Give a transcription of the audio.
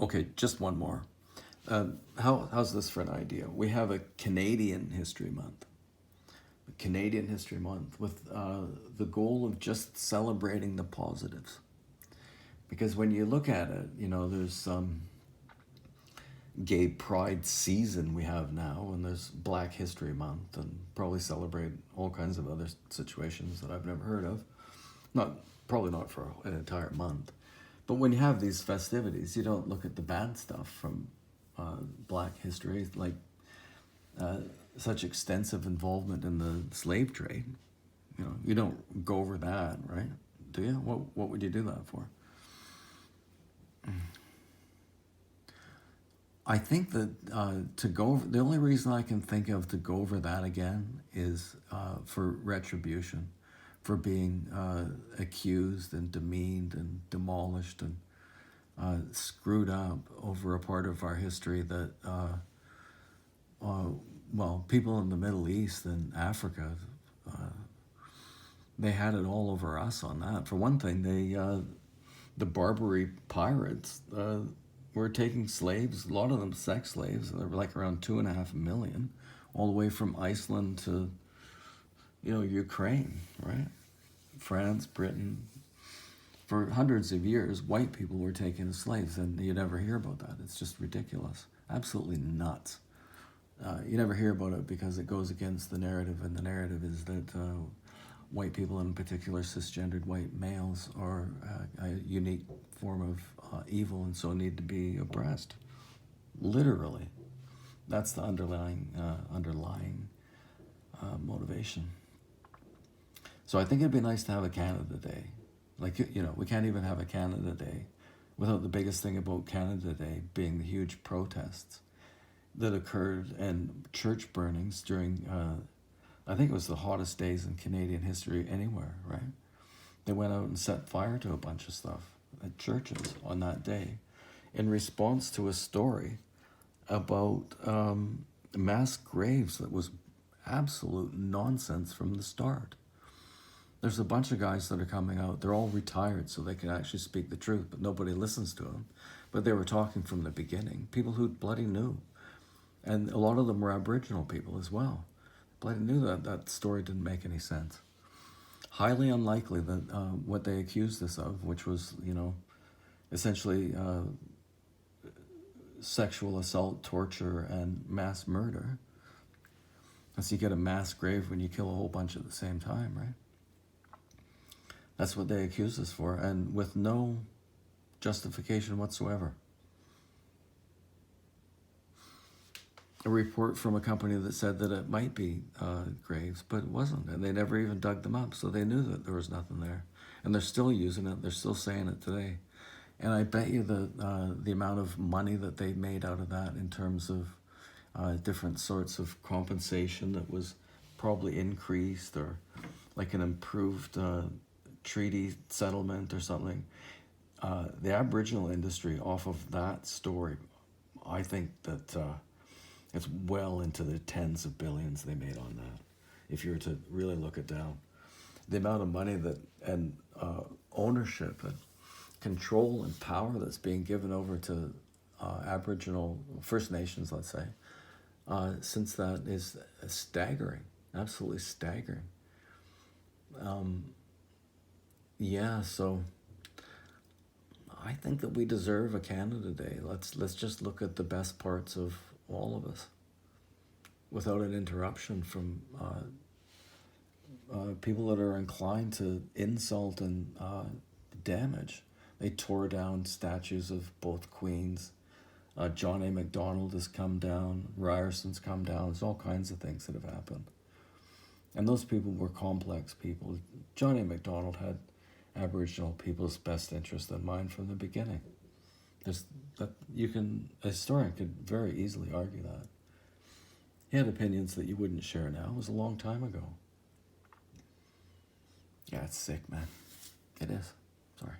Okay, just one more. How's this for an idea? We have a Canadian History Month. Canadian History Month with the goal of just celebrating the positives. Because when you look at it, there's some gay pride season we have now, and there's Black History Month, and probably celebrate all kinds of other situations that I've never heard of. Probably not for an entire month. But when you have these festivities, you don't look at the bad stuff from Black history, like such extensive involvement in the slave trade. You don't go over that, right? Do you? What would you do that for? I think that to go over, the only reason I can think of to go over that again is for retribution, for being accused and demeaned and demolished and screwed up over a part of our history that, people in the Middle East and Africa, they had it all over us on that. For one thing, the Barbary pirates were taking slaves, a lot of them sex slaves. There were like around 2.5 million, all the way from Iceland to, Ukraine, right? France, Britain. For hundreds of years, white people were taken as slaves, and you never hear about that. It's just ridiculous. Absolutely nuts. You never hear about it because it goes against the narrative, and the narrative is that white people, in particular cisgendered white males, are a unique form of evil and so need to be oppressed. Literally. That's the underlying motivation. So I think it'd be nice to have a Canada Day. We can't even have a Canada Day without the biggest thing about Canada Day being the huge protests that occurred and church burnings during, I think it was the hottest days in Canadian history anywhere, right? They went out and set fire to a bunch of stuff at churches on that day in response to a story about mass graves that was absolute nonsense from the start. There's a bunch of guys that are coming out. They're all retired so they can actually speak the truth, but nobody listens to them. But they were talking from the beginning. People who bloody knew. And a lot of them were Aboriginal people as well. Bloody knew that story didn't make any sense. Highly unlikely that what they accused us of, which was, essentially sexual assault, torture, and mass murder. So you get a mass grave when you kill a whole bunch at the same time, right? That's what they accused us for, and with no justification whatsoever. A report from a company that said that it might be graves, but it wasn't, and they never even dug them up, so they knew that there was nothing there. And they're still using it, they're still saying it today. And I bet you the amount of money that they made out of that in terms of different sorts of compensation that was probably increased, or like an improved treaty settlement or something. The Aboriginal industry off of that story, I think that it's well into the tens of billions they made on that, if you were to really look it down. The amount of money and ownership and control and power that's being given over to Aboriginal First Nations, let's say, since that is staggering, absolutely staggering. So I think that we deserve a Canada Day. Let's just look at the best parts of all of us without an interruption from people that are inclined to insult and damage. They tore down statues of both queens. John A. Macdonald has come down. Ryerson's come down. There's all kinds of things that have happened. And those people were complex people. John A. Macdonald had Aboriginal people's best interest in mind from the beginning. A historian could very easily argue that. He had opinions that you wouldn't share now. It was a long time ago. Yeah, it's sick, man. It is. Sorry.